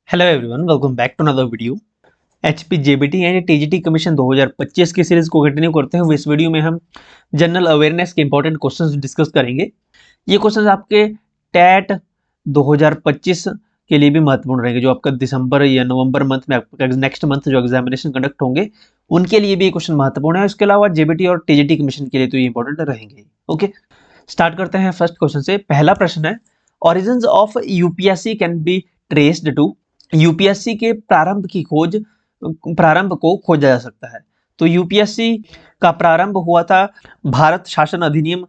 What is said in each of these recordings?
Hello everyone, welcome back to another video. HPJBT यानी TGT commission 2025 की series को continue करते हैं। इस वीडियो में हम जनरल अवेयरनेस के इंपॉर्टेंट क्वेश्चंस डिस्कस करेंगे। ये क्वेश्चंस आपके टैट 2025 के लिए भी महत्वपूर्ण रहेंगे, जो आपका दिसंबर या नवंबर मंथ में आपका नेक्स्ट मंथ जो एग्जामिनेशन कंडक्ट होंगे उनके लिए भी ये क्वेश्चन महत्वपूर्ण है। इसके अलावा जेबीटी और टीजीटी कमीशन के लिए तो ये इंपॉर्टेंट रहेंगे। ओके, स्टार्ट करते हैं फर्स्ट क्वेश्चन से। पहला प्रश्न है, origins of UPSC can be traced to. UPSC के प्रारंभ को खोजा जा सकता है। तो यूपीएससी का प्रारंभ हुआ था भारत शासन अधिनियम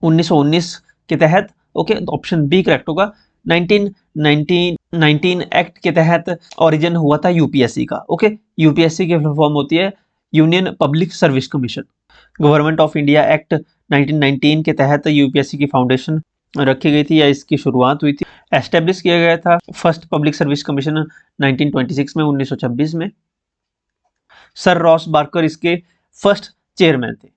1919 के तहत। ओके, तो ऑप्शन बी करेक्ट होगा। 1919 एक्ट के तहत ओरिजिन हुआ था यूपीएससी का। ओके, यूपीएससी की फुल फॉर्म होती है union public service commission. Government of India act 1919 के तहत यूपीएससी की फाउंडेशन रखी गई थी या इसकी शुरुआत हुई थी। एस्टेब्लिश किया गया था फर्स्ट पब्लिक सर्विस कमीशन 1926 में, 1926 में। सर रॉस बार्कर इसके फर्स्ट चेयरमैन थे।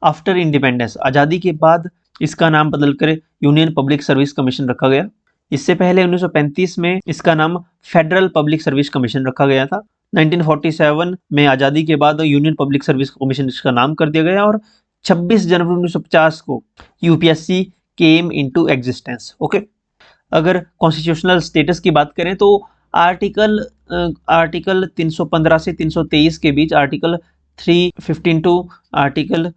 आफ्टर इंडिपेंडेंस, आज़ादी के बाद इसका नाम बदलकर यूनियन पब्लिक सर्विस कमीशन रखा गया। इससे पहले 1935 में इसका नाम फेडरल पब्लिक सर्विस कमीशन रखा गया था। 1947 में आज़ादी के बाद यूनियन पब्लिक सर्विस कमीशन इसका नाम कर दिया गया और 26 जनवरी 1950 को UPSC came into existence. Okay, अगर कॉन्स्टिट्यूशनल स्टेटस की बात करें तो आर्टिकल 315 से 323 के बीच, आर्टिकल 315 टू आर्टिकल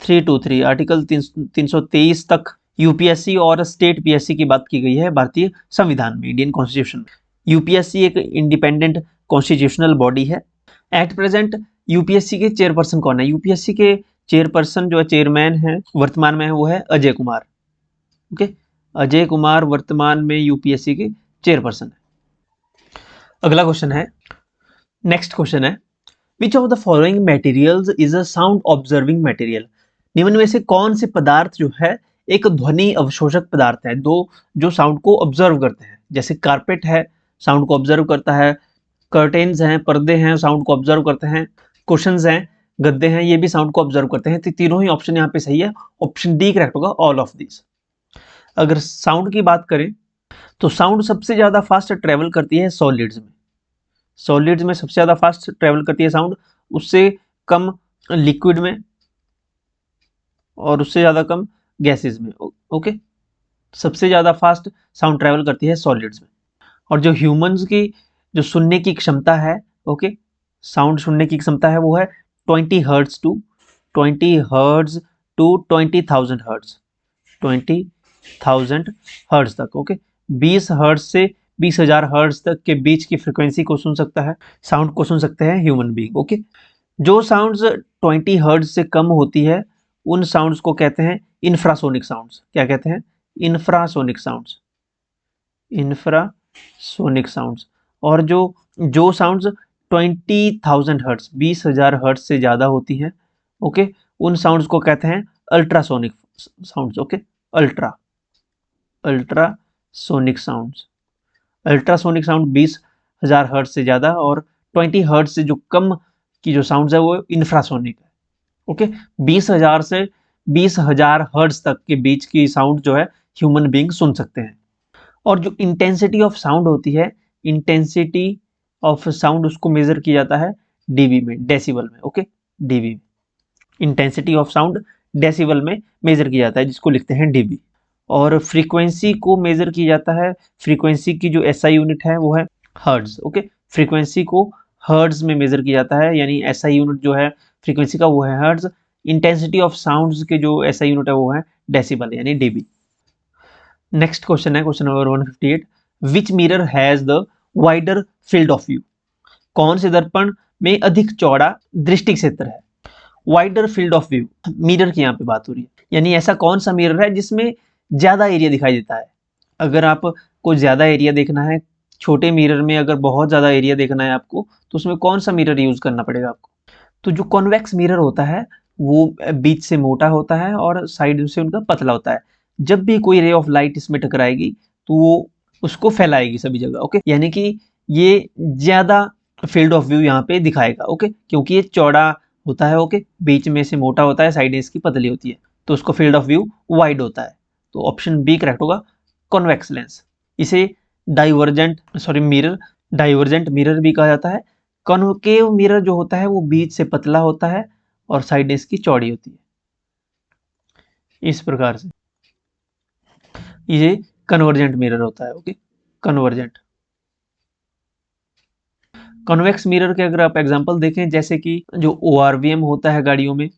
323, आर्टिकल 323 तक यूपीएससी और स्टेट पीएससी की बात की गई है भारतीय संविधान में, इंडियन कॉन्स्टिट्यूशन में। यूपीएससी एक इंडिपेंडेंट कॉन्स्टिट्यूशनल बॉडी है। एट प्रेजेंट यूपीएससी के चेयरपर्सन कौन है? यूपीएससी के चेयरपर्सन जो चेयरमैन है वर्तमान में है वो है अजय कुमार। ओके, अजय कुमार वर्तमान में यूपीएससी के चेयरपर्सन है। अगला क्वेश्चन है, नेक्स्ट क्वेश्चन है, which of the following materials is a sound observing material. निम्न में से कौन से पदार्थ जो है एक ध्वनि अवशोषक पदार्थ है, दो जो साउंड को ऑब्जर्व करते हैं। जैसे कारपेट है, साउंड को ऑब्जर्व करता है। कर्टेन्स हैं, पर्दे हैं, साउंड को ऑब्जर्व करते हैं। कुशन्स हैं, गद्दे हैं, ये भी साउंड को ऑब्जर्व करते हैं। तो तीनों ही ऑप्शन यहाँ पे सही है। ऑप्शन डी करेक्ट होगा, ऑल ऑफ दिस। अगर साउंड की बात करें तो साउंड सबसे ज्यादा फास्ट ट्रेवल करती है सॉलिड्स में। सॉलिड्स में सबसे ज्यादा फास्ट ट्रेवल करती है साउंड, उससे कम लिक्विड में और उससे ज्यादा कम गैसेस में। ओके, सबसे ज्यादा फास्ट साउंड ट्रेवल करती है सॉलिड्स में। और जो ह्यूमंस की जो सुनने की क्षमता है, ओके, साउंड सुनने की क्षमता है वो है 20 हर्ट्ज टू 20,000 हर्ट्ज, 20,000 हर्ट्ज तक। ओके, 20 हर्ट्ज से 20,000 हर्ट्ज तक के बीच की फ्रीक्वेंसी को सुन सकता है, साउंड को सुन सकते हैं ह्यूमन बीइंग। ओके, जो साउंड्स 20 हर्ट्ज से कम होती है उन साउंड्स को कहते हैं इंफ्रासोनिक साउंड्स। क्या कहते हैं? Infrasonic sounds, infrasonic sounds. और जो साउंड्स 20,000 हर्ट्ज, 20,000 हर्ट्ज से ज्यादा होती हैं, ओके, उन साउंड्स को कहते हैं ultrasonic sounds. Okay, ultrasonic sounds. Ultrasonic sound 20,000 hertz से ज्यादा और 20 हर्ट्ज से जो कम की जो साउंड्स है वो इंफ्रासोनिक है। ओके, 20,000 से 20,000 हर्ट्ज तक के बीच की साउंड जो है ह्यूमन बीइंग सुन सकते हैं। और जो इंटेंसिटी ऑफ साउंड होती है, इंटेंसिटी ऑफ साउंड उसको मेजर किया जाता है डीबी में, डेसिबल में। ओके, डीबी में इंटेंसिटी ऑफ साउंड डेसिबल में मेजर किया जाता है, जिसको लिखते हैं डीबी। और फ्रीक्वेंसी को मेजर किया जाता है, फ्रीक्वेंसी की जो एसआई यूनिट है वो है हर्ट्ज। ओके, फ्रीक्वेंसी को हर्ट्ज में मेजर किया जाता है, यानी एसआई यूनिट जो है फ्रीक्वेंसी का वो है हर्ट्ज। इंटेंसिटी ऑफ साउंड्स के जो एसआई यूनिट है वो है डेसिबल यानी डीबी। नेक्स्ट क्वेश्चन है, question number 158, which mirror has the wider field of view. कौन से दर्पण में अधिक चौड़ा दृष्टि क्षेत्र है? Wider field of view, mirror की यहाँ पे बात हो रही है, यानी ऐसा कौन सा मिरर है जिसमें ज्यादा एरिया दिखाई देता है। अगर आपको ज्यादा एरिया देखना है, छोटे मिरर में अगर बहुत ज्यादा एरिया देखना है आपको, तो उसमें कौन सा मिरर यूज करना पड़ेगा आपको? तो जो कॉन्वेक्स मिरर होता है वो बीच से मोटा होता है और साइड से उनका पतला होता है। जब भी कोई रे ऑफ लाइट इसमें टकराएगी तो वो उसको फैलाएगी सभी जगह। ओके, यानी कि ये ज्यादा फील्ड ऑफ व्यू यहाँ पे दिखाएगा। ओके, क्योंकि ये चौड़ा होता है, ओके, बीच में से मोटा होता है, साइड इसकी पतली होती है, तो उसको फील्ड ऑफ व्यू वाइड होता है। तो ऑप्शन बी करेक्ट होगा, कॉन्वेक्स लेंस। इसे डाइवर्जेंट मिरर भी कहा जाता है। कॉन्केव मिरर जो होता है वो बीच से पतला होता है और साइड इसकी चौड़ी होती है। इस प्रकार से ये कन्वर्जेंट मिरर होता है। Okay, convergent. कॉन्वेक्स मिरर के अगर आप एग्जांपल देखें, जैसे कि जो ORVM होता है गाड़ियों में,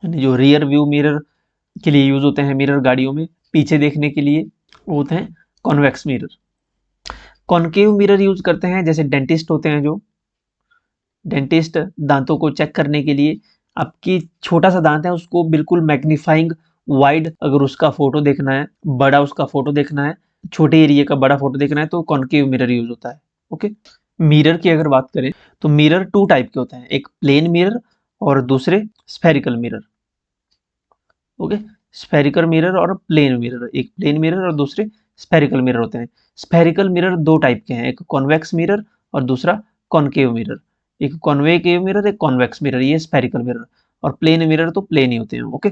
जो रियर व्यू मिरर के लिए यूज होते हैं मिरर गाड़ियों में पीछे देखने के लिए, वो होते हैं convex mirror. Concave mirror use करते हैं जैसे डेंटिस्ट होते हैं, जो डेंटिस्ट दांतों को चेक करने के लिए आपकी छोटा सा दांत है उसको बिल्कुल मैग्नीफाइंग वाइड अगर उसका फोटो देखना है, बड़ा उसका फोटो देखना है, छोटे एरिया का बड़ा फोटो देखना है, तो कॉनकेव मिरर यूज होता है। ओके, मिरर की अगर बात करें तो मिरर 2 टाइप के होते हैं, एक प्लेन मिरर और दूसरे spherical mirror. Okay, spherical mirror और प्लेन मिरर, एक प्लेन मिरर और दूसरे स्फेरिकल मिरर होते हैं। स्फेरिकल मिरर 2 टाइप के हैं, एक कॉन्वेक्स मिरर और दूसरा कॉनकेव मिरर। एक कॉन्वेकेव मिरर, एक कॉन्वेक्स मिरर, ये स्फेरिकल मिरर। और प्लेन मिरर तो प्लेन ही होते हैं। ओके,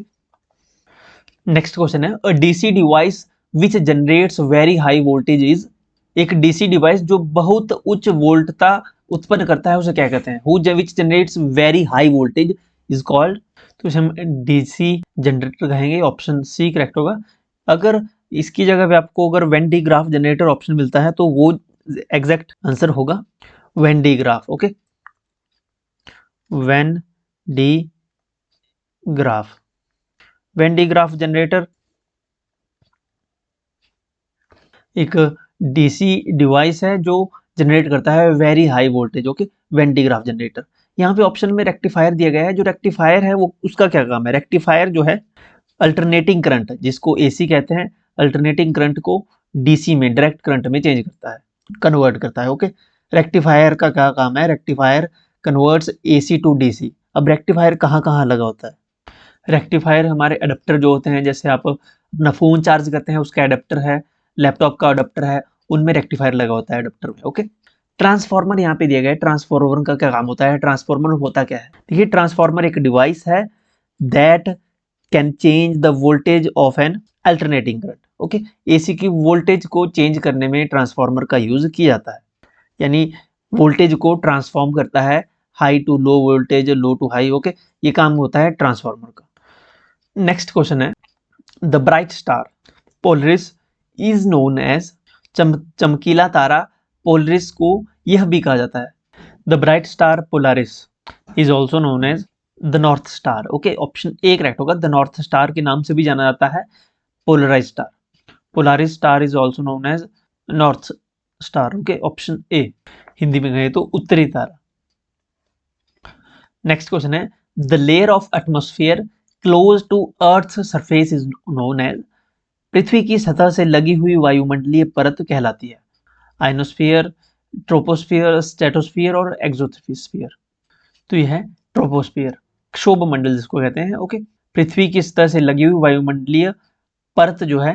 नेक्स्ट क्वेश्चन है, a DC device which generates very high voltage is. एक डीसी डिवाइस जो बहुत उच्च वोल्टता उत्पन्न करता है उसे क्या कहते हैं? Who which generates very high voltage is called. तो इसे हम डीसी जनरेटर कहेंगे। ऑप्शन सी करेक्ट होगा। अगर इसकी जगह पे आपको अगर when D graph generator option मिलता है तो वो एग्जैक्ट आंसर होगा when D graph. Okay, when D graph. When D graph generator एक डीसी डिवाइस है जो जनरेट करता है very high voltage. Okay, when D graph generator. यहाँ पे ऑप्शन में रेक्टिफायर दिया गया है, जो रेक्टिफायर है वो उसका क्या काम है? रेक्टिफायर जो है अल्टरनेटिंग करंट, जिसको एसी कहते हैं, अल्टरनेटिंग करंट को डीसी में डायरेक्ट करंट में चेंज करता है, कन्वर्ट करता है। ओके, रेक्टिफायर का क्या काम है? Rectifier converts AC to DC. अब रेक्टिफायर कहाँ कहाँ लगा होता है? रेक्टिफायर हमारे अडेप्टर जो होते हैं, जैसे आप अपना फोन चार्ज करते हैं उसका अडेप्टर है, लैपटॉप का अडेप्टर है, उनमें रेक्टिफायर लगा होता है अडेप्टर में। ओके, ट्रांसफार्मर यहाँ पे दिया गया है। ट्रांसफार्मर का क्या काम होता है? ट्रांसफार्मर होता क्या है? देखिए, ट्रांसफार्मर एक डिवाइस है that can change the voltage of N alternating current. Okay, AC की वोल्टेज को चेंज करने में ट्रांसफार्मर का यूज किया जाता है, यानी वोल्टेज को ट्रांसफॉर्म करता है, high to low voltage, low to high. Okay, ये काम होता है ट्रांसफार्मर का। नेक्स्ट क्वेश्चन है, the bright star Polaris is known as. चमकीला तारा पोलरिस को यह भी कहा जाता है। The bright star Polaris is also known as the north star. Okay, option A correct होगा। द नॉर्थ स्टार के नाम से भी जाना जाता है polarise star. Polaris star is also known as north star. Okay, option A. Hindi में कहें तो उत्तरी तारा। नेक्स्ट क्वेश्चन है, the layer of atmosphere close to earth surface is known as. पृथ्वी की सतह से लगी हुई वायुमंडलीय परत कहलाती है। आइनोस्फियर, ट्रोपोस्फियर, स्ट्रेटोस्फियर और एक्सोस्फियर। तो यह है ट्रोपोस्फियर, क्षोभ मंडल जिसको कहते हैं। ओके, पृथ्वी की सतह से लगी हुई वायुमंडलीय परत जो है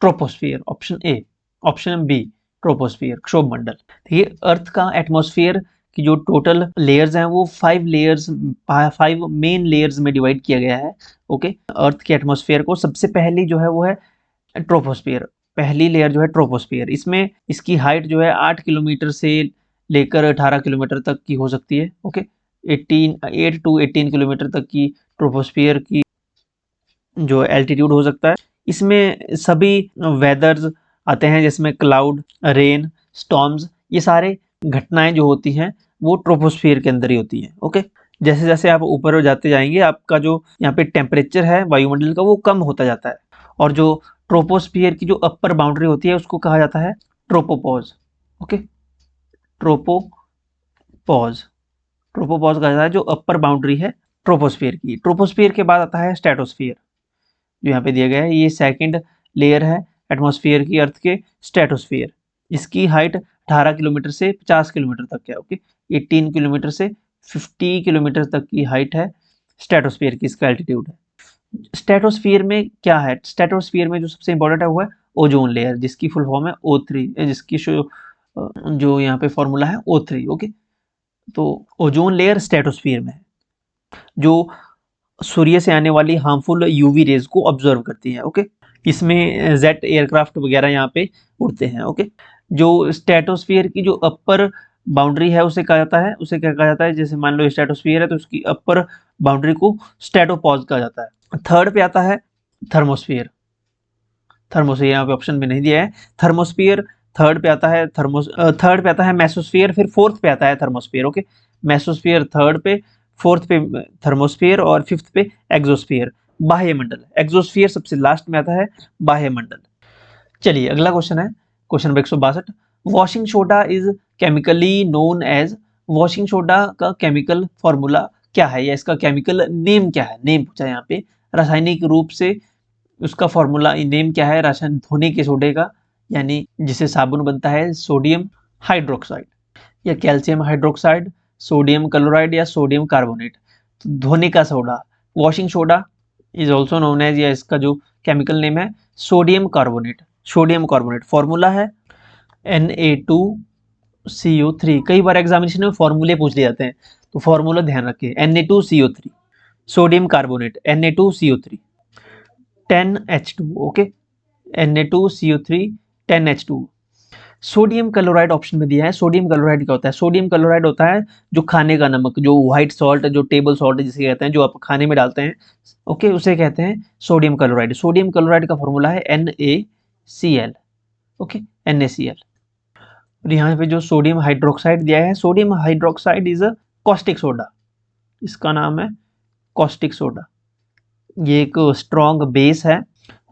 troposphere. Option A. Option B troposphere, क्षोभ मंडल। देखिए, अर्थ का एटमॉस्फेयर की जो टोटल लेयर्स हैं वो 5 मेन लेयर्स में डिवाइड किया गया है। ओके, अर्थ के एटमॉस्फेयर को सबसे पहली जो है वो है ट्रोपोस्फियर। पहली लेयर जो है ट्रोपोस्फियर, इसमें इसकी हाइट जो है 8 किलोमीटर से लेकर 18 किलोमीटर तक की हो सकती है। ओके, 8 टू 18 किलोमीटर तक की ट्रोपोस्फियर की जो एल्टीट्यूड हो सकता है। इसमें सभी वेदर्स आते हैं, जिसमें क्लाउड, रेन, स्टॉर्म्स, ये सारे घटनाएं जो होती हैं वो ट्रोपोस्फियर के अंदर ही होती हैं। ओके, जैसे जैसे आप ऊपर जाते जाएंगे आपका जो यहाँ पे टेम्परेचर है वायुमंडल का वो कम होता जाता है, और जो ट्रोपोस्फियर की जो अपर बाउंड्री होती है उसको कहा जाता है ट्रोपोपॉज। ओके, ट्रोपोपॉज, ट्रोपोपॉज कहा जाता है जो अपर बाउंड्री है ट्रोपोस्फियर की। ट्रोपोस्फियर के बाद आता है स्ट्रेटोस्फियर, जो यहाँ पे दिया गया है, ये सेकंड लेयर है एटमॉस्फेयर की अर्थ के, स्ट्रेटोस्फियर। इसकी हाइट 18 किलोमीटर से 50 किलोमीटर तक है। ओके, 18 किलोमीटर से 50 किलोमीटर तक की हाइट है स्ट्रेटोस्फियर की, इसका एल्टीट्यूड है। स्ट्रेटोस्फियर में क्या है? स्ट्रेटोस्फियर में जो सबसे इंपॉर्टेंट है वो है ओजोन लेयर, जिसकी फुल फॉर्म है O3, जिसकी जो यहाँ पे फॉर्मूला है O3। ओके, तो ओजोन लेयर स्ट्रेटोस्फियर में है, जो सूर्य से आने वाली हार्मफुल यूवी रेज को ऑब्जर्व करती है। ओके, इसमें जेट एयरक्राफ्ट वगैरह यहाँ पे उड़ते हैं। ओके, जो स्ट्रेटोस्फीयर की जो अपर बाउंड्री है उसे कहा जाता है, उसे क्या कहा जाता है, जैसे मान लो स्ट्रेटोस्फीयर है तो उसकी अपर बाउंड्री को स्ट्रेटोपॉज कहा जाता है। थर्ड पे आता है थर्मोस्फीयर। थर्मोस्फीयर यहाँ पे ऑप्शन में नहीं दिया है। थर्मोस्फीयर थर्ड पे आता है, थर्ड पे आता है मेसोस्फीयर, फिर फोर्थ पे आता है थर्मोस्फीयर। ओके, मेसोस्फीयर थर्ड पे, फोर्थ पे थर्मोस्फीयर और फिफ्थ पे एक्सोस्फीयर, बाह्यमंडल। एक्सोस्फीयर सबसे लास्ट में आता है, बाह्यमंडल। चलिए अगला क्वेश्चन है, question number 162। Washing soda is chemically known as, washing soda का केमिकल फॉर्मूला क्या है, या इसका केमिकल नेम क्या है, नेम पूछा है यहाँ पे। रासायनिक रूप से उसका फॉर्मूला नेम क्या है रासायन धोने के सोडे का, यानी जिससे साबुन बनता है, सोडियम हाइड्रोक्साइड या कैल्शियम हाइड्रोक्साइड, सोडियम क्लोराइड या सोडियम कार्बोनेट। तो धोने का soda, washing soda is also known as, या इसका जो केमिकल नेम है sodium carbonate. Sodium carbonate formula है Na2CO3। कई बार एग्जामिनेशन में फॉर्मूले पूछ लिए जाते हैं, तो फॉर्मूला ध्यान रखिए, Na2CO3 sodium carbonate, Na2CO3 10H2। Okay, Na2CO3 10H2। Sodium chloride option में दिया है। सोडियम क्लोराइड क्या होता है? सोडियम क्लोराइड होता है जो खाने का नमक, जो व्हाइट सॉल्ट, जो टेबल सॉल्ट जिसे कहते हैं, जो आप खाने में डालते हैं, ओके, उसे कहते हैं सोडियम क्लोराइड। सोडियम क्लोराइड का फॉर्मूला है NaCl। Okay, NaCl। और यहाँ पे जो सोडियम हाइड्रोक्साइड दिया है, sodium hydroxide is a caustic soda, इसका नाम है कॉस्टिक सोडा। ये एक स्ट्रॉन्ग बेस है।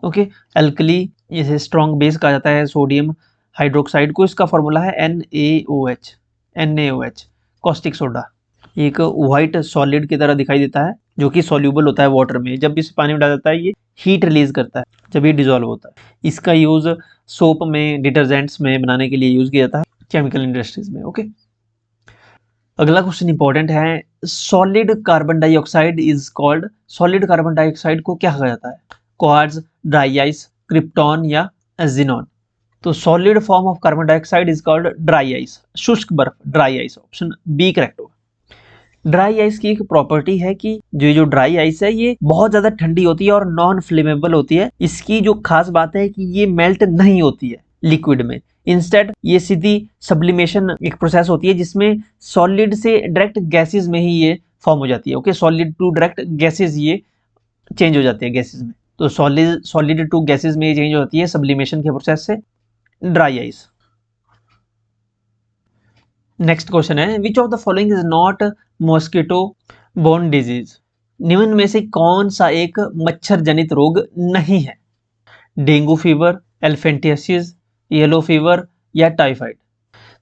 ओके, अल्कली, इसे स्ट्रॉन्ग बेस कहा जाता है सोडियम हाइड्रोक्साइड को। इसका फॉर्मूला है NaOH, कॉस्टिक सोडा। एक व्हाइट सॉलिड की तरह दिखाई देता है, जो कि सॉल्यूबल होता है वाटर में। जब भी इसे पानी में डाला जाता है ये हीट रिलीज करता है जब ये डिजोल्व होता है। इसका यूज सोप में, डिटर्जेंट्स में बनाने के लिए यूज किया जाता है, केमिकल इंडस्ट्रीज में। ओके, अगला क्वेश्चन इंपॉर्टेंट है। Solid carbon dioxide is called, solid carbon dioxide को क्या कहा जाता है? क्वार्ट्ज, ड्राई आइस, क्रिप्टॉन या जिनॉन। तो solid form of carbon dioxide is called dry ice, शुष्क बर्फ, dry ice. Option B correct होगा। ड्राई आइस की एक प्रॉपर्टी है कि जो ड्राई आइस है ये बहुत ज्यादा ठंडी होती है और नॉन फ्लेमेबल होती है। इसकी जो खास बात है कि ये मेल्ट नहीं होती है लिक्विड में, इंस्टेड ये सीधी सब्लिमेशन एक प्रोसेस होती है जिसमें सॉलिड से डायरेक्ट गैसेस में ही ये फॉर्म हो जाती है। Okay, solid to direct gases ये चेंज हो जाते हैं गैसेस में। तो सॉलिड टू गैसेस में ये चेंज हो जाती है सब्लिमेशन के प्रोसेस से, ड्राई आइस। नेक्स्ट क्वेश्चन है, which of the following is not mosquito borne disease. निम्न में से कौन सा एक मच्छर जनित रोग नहीं है? Dengue fever, elephantiasis, yellow fever या टाइफाइड।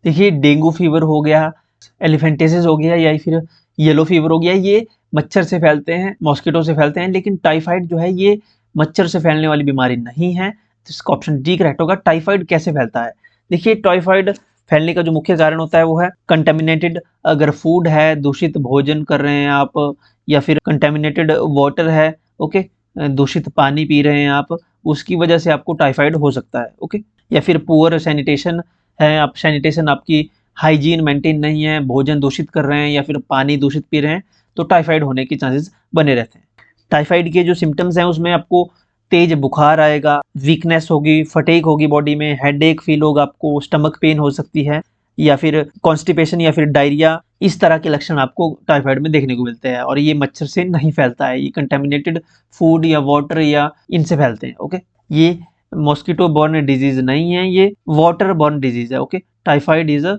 देखिए, डेंगू फीवर हो गया, एलिफेंटियासिस हो गया या फिर येलो फीवर हो गया, ये मच्छर से फैलते हैं, मॉस्किटो से फैलते हैं। लेकिन टाइफाइड जो है ये मच्छर से फैलने वाली बीमारी नहीं है, तो इसका ऑप्शन डी करेक्ट होगा। टाइफाइड कैसे फैलता है? देखिए, टाइफाइड फैलने का जो मुख्य कारण होता है वो है कंटेमिनेटेड अगर फूड है, दूषित भोजन कर रहे हैं आप, या फिर कंटेमिनेटेड वाटर है, ओके, दूषित पानी पी रहे हैं आप, उसकी वजह से आपको टाइफाइड हो सकता है। ओके, या फिर पुअर सैनिटेशन है, आप सैनिटेशन आपकी हाइजीन मेंटेन नहीं है, भोजन दूषित कर रहे हैं या फिर पानी दूषित पी रहे हैं, तो टाइफाइड होने के चांसेस बने रहते हैं। टाइफाइड के जो सिम्टम्स हैं उसमें आपको तेज बुखार आएगा, वीकनेस होगी, फटेक होगी बॉडी में, हेडेक फील होगा आपको, स्टमक पेन हो सकती है, या फिर कॉन्स्टिपेशन या फिर डायरिया, इस तरह के लक्षण आपको टाइफाइड में देखने को मिलते हैं। और ये मच्छर से नहीं फैलता है, ये कंटेमिनेटेड फूड या वाटर या इनसे फैलते हैं। ओके, ये मॉस्किटो बॉर्न डिजीज नहीं है, ये वाटर बॉर्न डिजीज है। Okay, typhoid is a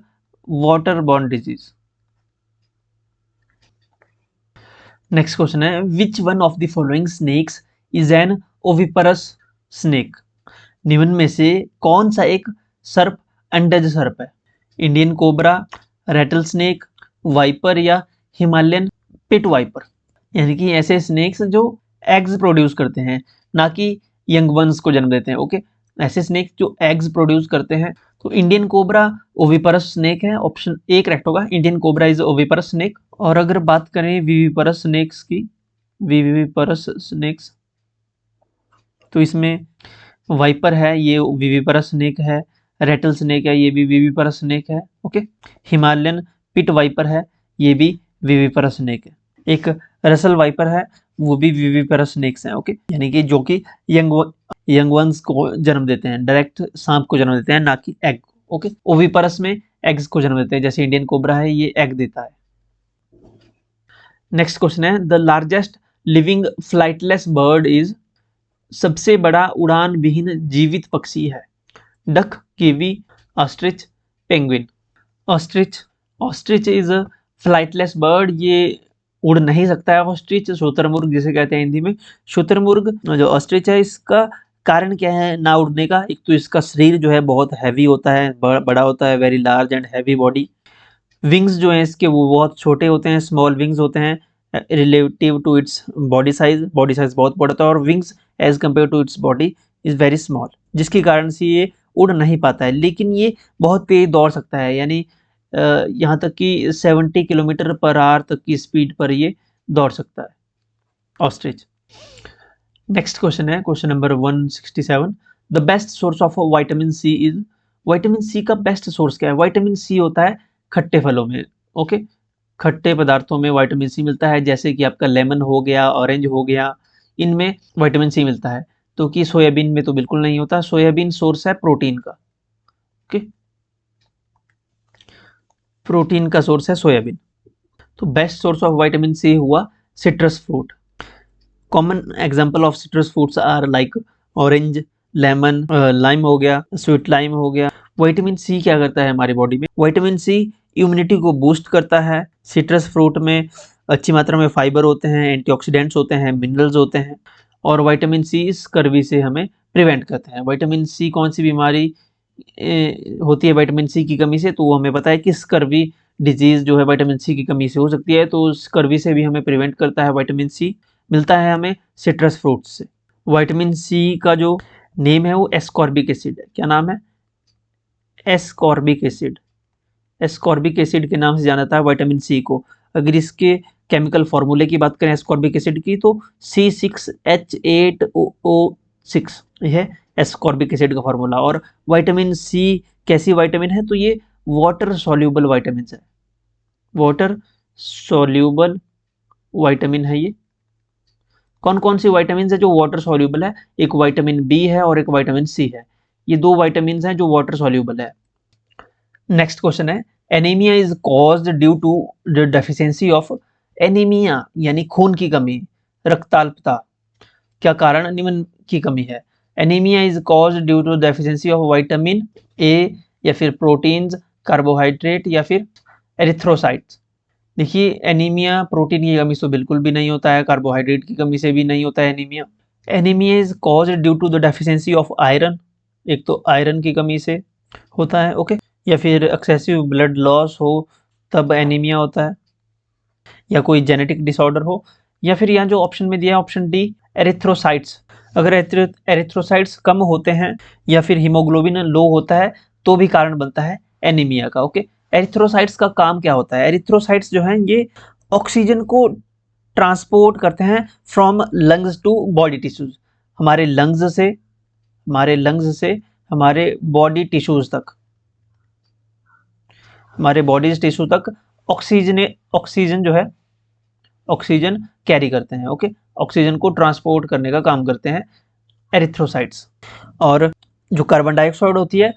water borne disease. Next question है, which one of the following snakes is an oviparous snake. निम्न में से कौन सा एक सर्प अंडज सर्प है? Indian cobra, rattle snake, viper या हिमालयन पिट वाइपर। यानी कि ऐसे स्नेक्स जो एग्स प्रोड्यूस करते हैं, ना कि यंग वंस को जन्म देते हैं। ओके, ऐसे स्नेक्स जो एग्स प्रोड्यूस करते हैं। तो इंडियन कोबरा ओविपरस स्नेक है, ऑप्शन ए करेक्ट होगा। Indian cobra is oviparous snake. और अगर बात करें विविपरस स्नेक्स की, विविपरस स्नेक्स, तो इसमें वाइपर है, ये विविपरस स्नेक है, रेटल स्नेक है, ये भी विविपरस स्नेक है। ओके, हिमालयन पिट वाइपर है, ये भी विविपरस स्नेक है। एक रसल वाइपर है, वो भी विविपेरस स्नेक्स हैं, ओके, यानी कि जो कि यंग वंस को जन्म देते हैं, डायरेक्ट सांप को जन्म देते हैं, ना कि एग को, ओके। ओविपरस में एग्स को जन्म देते हैं, जैसे इंडियन कोबरा है ये एग देता है। नेक्स्ट क्वेश्चन है, the largest living flightless bird is, सबसे बड़ा उड़ान विहीन जीवित पक्षी है। Duck, kiwi, ostrich, penguin. Ostrich, ostrich is a flightless bird, ये उड़ नहीं सकता है। ऑस्ट्रिच शुतुरमुर्ग जिसे कहते हैं हिंदी में, शुतुरमुर्ग जो ऑस्ट्रिच है, इसका कारण क्या है ना उड़ने का? एक तो इसका शरीर जो है बहुत हैवी होता है, बड़ा होता है, very large and heavy body. Wings जो हैं इसके वो बहुत छोटे होते हैं, स्मॉल विंग्स होते हैं relative to its body size बहुत बड़ा होता है, और wings as compare to its body is very small, जिसके कारण से ये उड़ नहीं पाता है। लेकिन ये बहुत तेज दौड़ सकता है, यानी यहाँ तक कि 70 किलोमीटर पर आवर तक की स्पीड पर ये दौड़ सकता है ऑस्ट्रिच। नेक्स्ट क्वेश्चन है question number 167, the best source of vitamin C is, vitamin C का बेस्ट सोर्स क्या है? विटामिन सी होता है खट्टे फलों में, ओके, खट्टे पदार्थों में विटामिन सी मिलता है, जैसे कि आपका लेमन हो गया, ऑरेंज हो गया, इनमें विटामिन सी मिलता है। तो कि सोयाबीन में तो बिल्कुल नहीं होता, सोयाबीन सोर्स है प्रोटीन का, ओके, प्रोटीन का सोर्स है सोयाबीन। तो best source of vitamin C हुआ citrus fruit. Common example of citrus fruits are like orange, lemon, lime हो गया, स्वीट लाइम हो गया। विटामिन सी क्या करता है हमारी बॉडी में? विटामिन सी इम्यूनिटी को बूस्ट करता है। सिट्रस फ्रूट में अच्छी मात्रा में फाइबर होते हैं, एंटीऑक्सीडेंट्स होते हैं, मिनरल्स होते हैं, और विटामिन सी स्कर्वी से हमें प्रिवेंट करते हैं। विटामिन सी कौन सी बीमारी होती है विटामिन सी की कमी से? तो वो हमें पता है कि स्कर्वी डिजीज जो है विटामिन सी की कमी से हो सकती है, तो स्कर्वी से भी हमें प्रिवेंट करता है विटामिन सी, मिलता है हमें सिट्रस फ्रूट्स से। विटामिन सी का जो नेम है वो एस्कॉर्बिक एसिड है। क्या नाम है? Ascorbic acid. एस्कॉर्बिक एसिड के नाम से जाना जाता है विटामिन सी को। अगर इसके केमिकल फॉर्मूले की बात करें एस्कॉर्बिक एसिड की, तो C6H8OO6 यह एस्कॉर्बिक एसिड का फॉर्मूला। और विटामिन सी कैसी विटामिन है? तो ये वाटर सॉल्यूबल विटामिन है, वाटर सॉल्यूबल विटामिन है ये। कौन कौन सी विटामिन है जो वाटर सॉल्यूबल है? एक विटामिन बी है और एक विटामिन सी है, ये दो विटामिन हैं जो वाटर सॉल्यूबल है। नेक्स्ट क्वेश्चन है, anaemia is caused due to the deficiency of, anaemia यानी खून की कमी, रक्ताल्पता, क्या कारण निम्न की कमी है? Anaemia is caused due to deficiency of vitamin A, या फिर प्रोटीन्स, कार्बोहाइड्रेट, या फिर एरिथ्रोसाइट्स। देखिए एनीमिया प्रोटीन की कमी से बिल्कुल भी नहीं होता है, कार्बोहाइड्रेट की कमी से भी नहीं होता है anaemia. Anaemia is caused due to the deficiency of iron, एक तो आयरन की कमी से होता है, ओके, या फिर एक्सेसिव ब्लड लॉस हो तब एनीमिया होता है, या कोई जेनेटिक डिसऑर्डर हो, या फिर यहाँ जो ऑप्शन में दिया है ऑप्शन डी एरिथ्रोसाइट्स, अगर एरिथ्रोसाइट्स कम होते हैं या फिर हीमोग्लोबिन लो होता है तो भी कारण बनता है एनीमिया का, ओके। एरिथ्रोसाइट्स का काम क्या होता है? एरिथ्रोसाइट्स जो हैं ये ऑक्सीजन को ट्रांसपोर्ट करते हैं from lungs to body tissues, हमारे लंग्स से हमारे बॉडी टिश्यूज तक, हमारे बॉडी टिश्यू तक ऑक्सीजन जो है ऑक्सीजन कैरी करते हैं, ओके, ऑक्सीजन को ट्रांसपोर्ट करने का काम करते हैं एरिथ्रोसाइट्स। और जो कार्बन डाइऑक्साइड होती है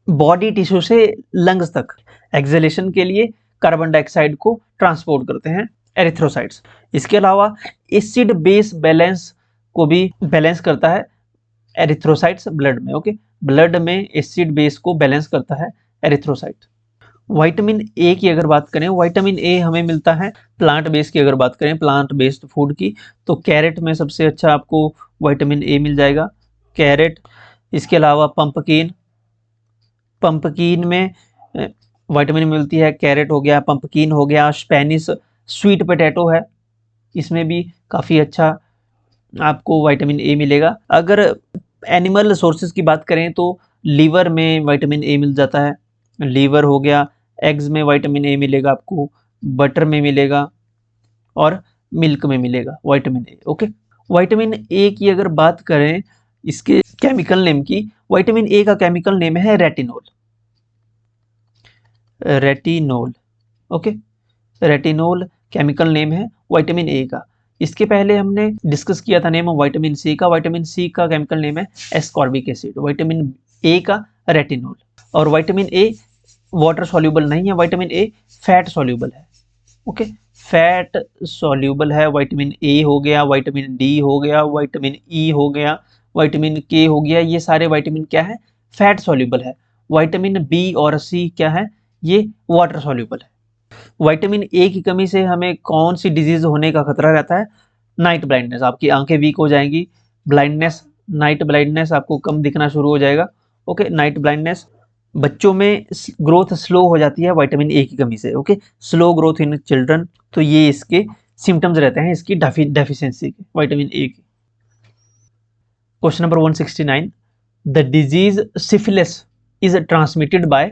बॉडी टिश्यू से लंग्स तक एक्सहेलेशन के लिए कार्बन डाइऑक्साइड को ट्रांसपोर्ट करते हैं एरिथ्रोसाइट्स। इसके अलावा एसिड बेस बैलेंस को भी बैलेंस करता है एरिथ्रोसाइट्स ब्लड में, ओके, ब्लड में एसिड बेस को बैलेंस करता है एरिथ्रोसाइट। विटामिन ए की अगर बात करें, विटामिन ए हमें मिलता है प्लांट बेस की, अगर बात करें प्लांट बेस्ड फूड की, तो कैरेट में सबसे अच्छा आपको विटामिन ए मिल जाएगा, कैरेट। इसके अलावा पंपकीन में विटामिन मिलती है, कैरेट हो गया, पंपकीन हो गया, स्पेनिश स्वीट पोटैटो है, इसमें भी काफ़ी अच्छा आपको विटामिन ए मिलेगा। अगर एनिमल सोर्सेज की बात करें तो लीवर में विटामिन ए मिल जाता है, लीवर हो गया, एग्स में विटामिन ए मिलेगा आपको, बटर में मिलेगा और मिल्क में मिलेगा vitamin A, okay. Vitamin A की अगर बात करें इसके केमिकल नेम की, विटामिन ए का केमिकल नेम है retinol, retinol, okay, retinol chemical name है विटामिन ए का। इसके पहले हमने डिस्कस किया था नेम विटामिन सी का। विटामिन सी का केमिकल नेम है एस्कॉर्बिक एसिड। विटामिन ए का रेटिनॉल। और विटामिन ए वाटर सॉल्यूबल नहीं है, विटामिन ए फैट सॉल्यूबल है। ओके, फैट सॉल्यूबल है। विटामिन ए हो गया, विटामिन डी हो गया, विटामिन ई हो गया, विटामिन के हो गया, ये सारे विटामिन क्या है, फैट सॉल्यूबल है। विटामिन बी और सी क्या है, ये वाटर सॉल्यूबल है। विटामिन ए की कमी से हमें कौन सी डिजीज होने का खतरा रहता है, नाइट ब्लाइंडनेस, आपकी आंखें वीक हो जाएंगी, ब्लाइंडनेस, नाइट ब्लाइंडनेस, आपको कम दिखना शुरू हो जाएगा। Okay, night blindness. बच्चों में ग्रोथ स्लो हो जाती है विटामिन ए की कमी से। Okay, slow growth in children, तो ये इसके सिम्टम्स रहते हैं इसकी डेफिशिएंसी के, विटामिन ए की। Question number 169, the disease syphilis is transmitted by.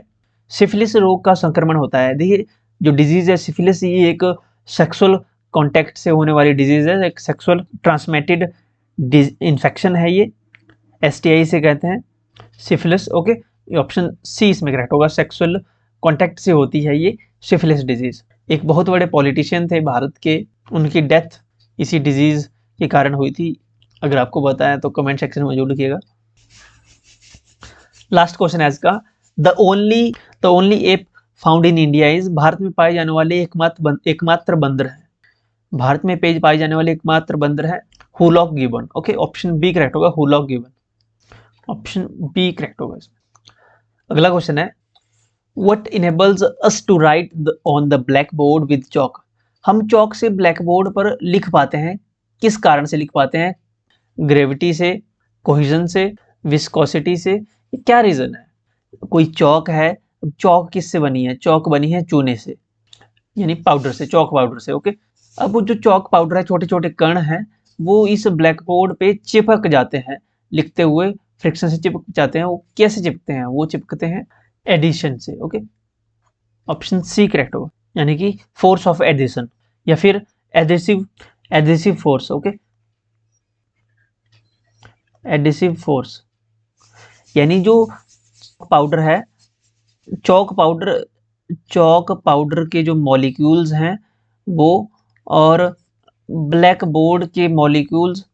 Syphilis रोग का संक्रमण होता है, देखिए जो डिजीज है सिफिलिस, ये एक सेक्सुअल कॉन्टैक्ट से होने वाली डिजीज है, एक सेक्सुअल ट्रांसमिटेड इन्फेक्शन है, ये STI से कहते हैं सिफिलिस। ओके, ऑप्शन सी इसमें करेक्ट होगा, सेक्सुअल कॉन्टैक्ट से होती है ये सिफिलिस डिजीज। एक बहुत बड़े पॉलिटिशियन थे भारत के, उनकी डेथ इसी डिजीज के कारण हुई थी। अगर आपको बताया तो कमेंट सेक्शन में जरूर लिखिएगा। लास्ट क्वेश्चन है इसका, the only app found in India is. Bharat में पाए जाने वाले एकमात्र बंदर है, भारत में पाए जाने वाले एकमात्र बंदर है hoolock gibbon. Okay, option B correct होगा, hoolock gibbon, option B correct होगा इसमें। अगला क्वेश्चन है, what enables us to write on the black board with chalk. हम चॉक से ब्लैक बोर्ड पर लिख पाते हैं, किस कारण से लिख पाते हैं, ग्रेविटी से, कोहिजन से, विस्कोसिटी से, क्या रीजन है। कोई चौक है, चौक किससे बनी है, चौक बनी है चूने से, यानी पाउडर से, चौक पाउडर से। ओके, अब वो जो चौक पाउडर है, छोटे छोटे कण हैं, वो इस ब्लैक बोर्ड पे चिपक जाते हैं, लिखते हुए फ्रिक्शन से चिपक जाते हैं। वो कैसे चिपकते हैं, वो चिपकते हैं एडिशन से। ओके, ऑप्शन सी करेक्ट होगा, यानी कि फोर्स ऑफ एडिशन या फिर adhesive force. Okay, adhesive force, यानी जो पाउडर है, चौक पाउडर के जो मॉलिक्यूल्स हैं वो, और ब्लैक बोर्ड के मॉलिक्यूल्स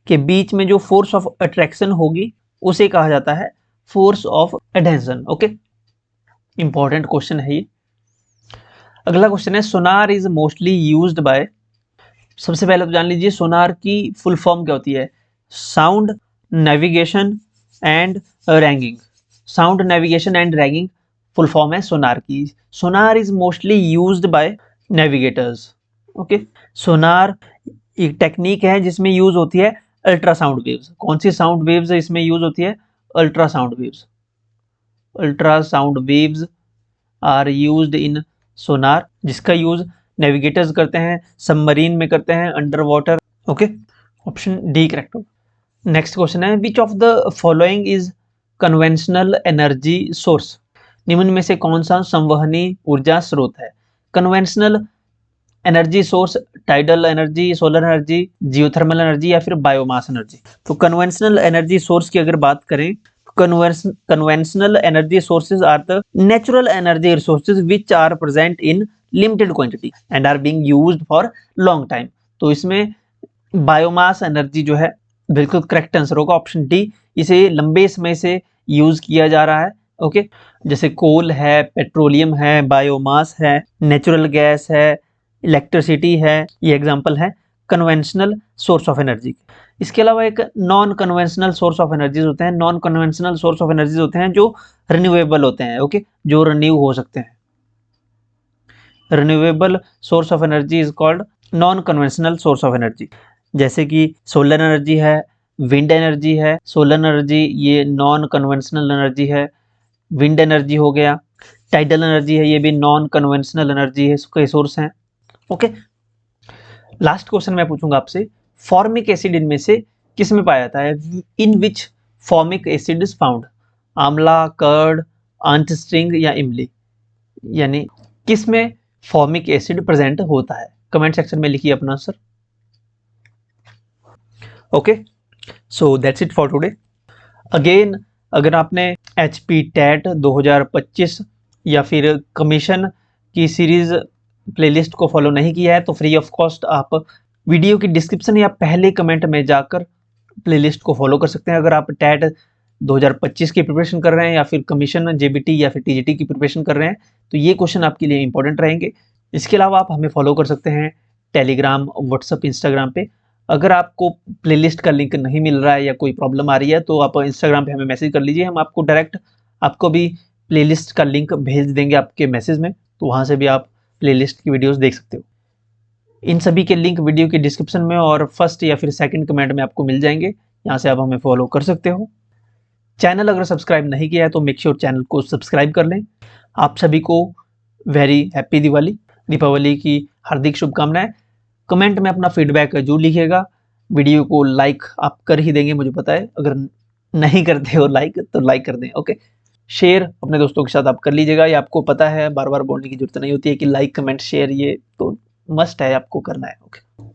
के बीच में जो फोर्स ऑफ अट्रैक्शन होगी उसे कहा जाता है force of adhesion. Okay, important question है ये। अगला क्वेश्चन है, सोनार इज मोस्टली यूज्ड बाय। सबसे पहले तो जान लीजिए सोनार की फुल फॉर्म क्या होती है, sound navigation and ranging. Sound navigation and ranging full form है सोनार की। Sonar is mostly used by navigators. Okay, sonar एक टेक्निक है जिसमें यूज होती है अल्ट्रासाउंड वेव्स। कौन सी साउंड वेव्स इसमें यूज होती है, ultrasound waves. Ultrasound waves are used in sonar, जिसका यूज नेविगेटर्स करते हैं, सबमरीन में करते हैं, under water. Okay, option D correct होगा। नेक्स्ट क्वेश्चन है, which of the following is conventional energy source. निम्न में से कौन सा संवहनी ऊर्जा स्रोत है। Conventional energy source, tidal energy, solar energy, geothermal energy या फिर बायोमास एनर्जी। तो कन्वेंशनल एनर्जी सोर्स की अगर बात करें, conventional energy sources are the natural energy resources which are present in limited quantity and are being used for long time. तो इसमें biomass energy जो है बिल्कुल करेक्ट आंसर होगा, ऑप्शन डी। इसे लंबे समय से यूज किया जा रहा है। ओके, जैसे कोल है, पेट्रोलियम है, बायोमास है, नेचुरल गैस है, इलेक्ट्रिसिटी है, ये एग्जांपल है कन्वेंशनल सोर्स ऑफ एनर्जी। इसके अलावा एक non conventional source of energies होते हैं। Non conventional source of energies होते हैं जो रिन्यूएबल होते हैं। ओके, जो रिन्यू हो सकते हैं। Renewable source of energy is called non conventional source of energy, जैसे कि सोलर एनर्जी है, विंड एनर्जी है। सोलर एनर्जी ये नॉन कन्वेंशनल एनर्जी है, विंड एनर्जी हो गया, टाइडल एनर्जी है, ये भी नॉन कन्वेंशनल एनर्जी है, इसके सोर्स हैं। ओके, लास्ट क्वेश्चन मैं पूछूंगा आपसे, फॉर्मिक एसिड इनमें से किस में पाया जाता है, इन विच फॉर्मिक एसिड इज फाउंड। आंवला, कर्ड, आंत स्ट्रिंग या इमली, यानी किस में फॉर्मिक एसिड प्रेजेंट होता है। कमेंट सेक्शन में लिखिए अपना answer. Okay, so that's it for today. Again, अगर आपने HP टेट 2025 या फिर कमीशन की सीरीज प्लेलिस्ट को फॉलो नहीं किया है तो फ्री ऑफ कॉस्ट आप वीडियो की डिस्क्रिप्शन या पहले कमेंट में जाकर प्लेलिस्ट को फॉलो कर सकते हैं। अगर आप टैट 2025 की प्रिपरेशन कर रहे हैं या फिर कमीशन जेबीटी या फिर टीजीटी की प्रिपरेशन कर रहे हैं तो ये क्वेश्चन आपके लिए इंपॉर्टेंट रहेंगे। इसके अलावा आप हमें फॉलो कर सकते हैं टेलीग्राम, व्हाट्सअप, इंस्टाग्राम पे। अगर आपको प्लेलिस्ट का लिंक नहीं मिल रहा है या कोई प्रॉब्लम आ रही है तो आप इंस्टाग्राम पे हमें मैसेज कर लीजिए, हम आपको डायरेक्ट आपको भी प्लेलिस्ट का लिंक भेज देंगे आपके मैसेज में, तो वहाँ से भी आप प्लेलिस्ट की वीडियोस देख सकते हो। इन सभी के लिंक वीडियो के डिस्क्रिप्शन में और फर्स्ट या फिर सेकंड कमेंट में आपको मिल जाएंगे, यहाँ से आप हमें फॉलो कर सकते हो। चैनल अगर सब्सक्राइब नहीं किया है तो मेक श्योर चैनल को सब्सक्राइब कर लें। आप सभी को वेरी हैप्पी दिवाली, दीपावली की हार्दिक शुभकामनाएं। कमेंट में अपना फीडबैक जरूर लिखिएगा। वीडियो को लाइक आप कर ही देंगे मुझे पता है, अगर नहीं करते हो लाइक तो लाइक कर दें। ओके, शेयर अपने दोस्तों के साथ आप कर लीजिएगा, ये आपको पता है, बार बार बोलने की जरूरत नहीं होती है कि लाइक, कमेंट, शेयर, ये तो मस्ट है, आपको करना है। ओके।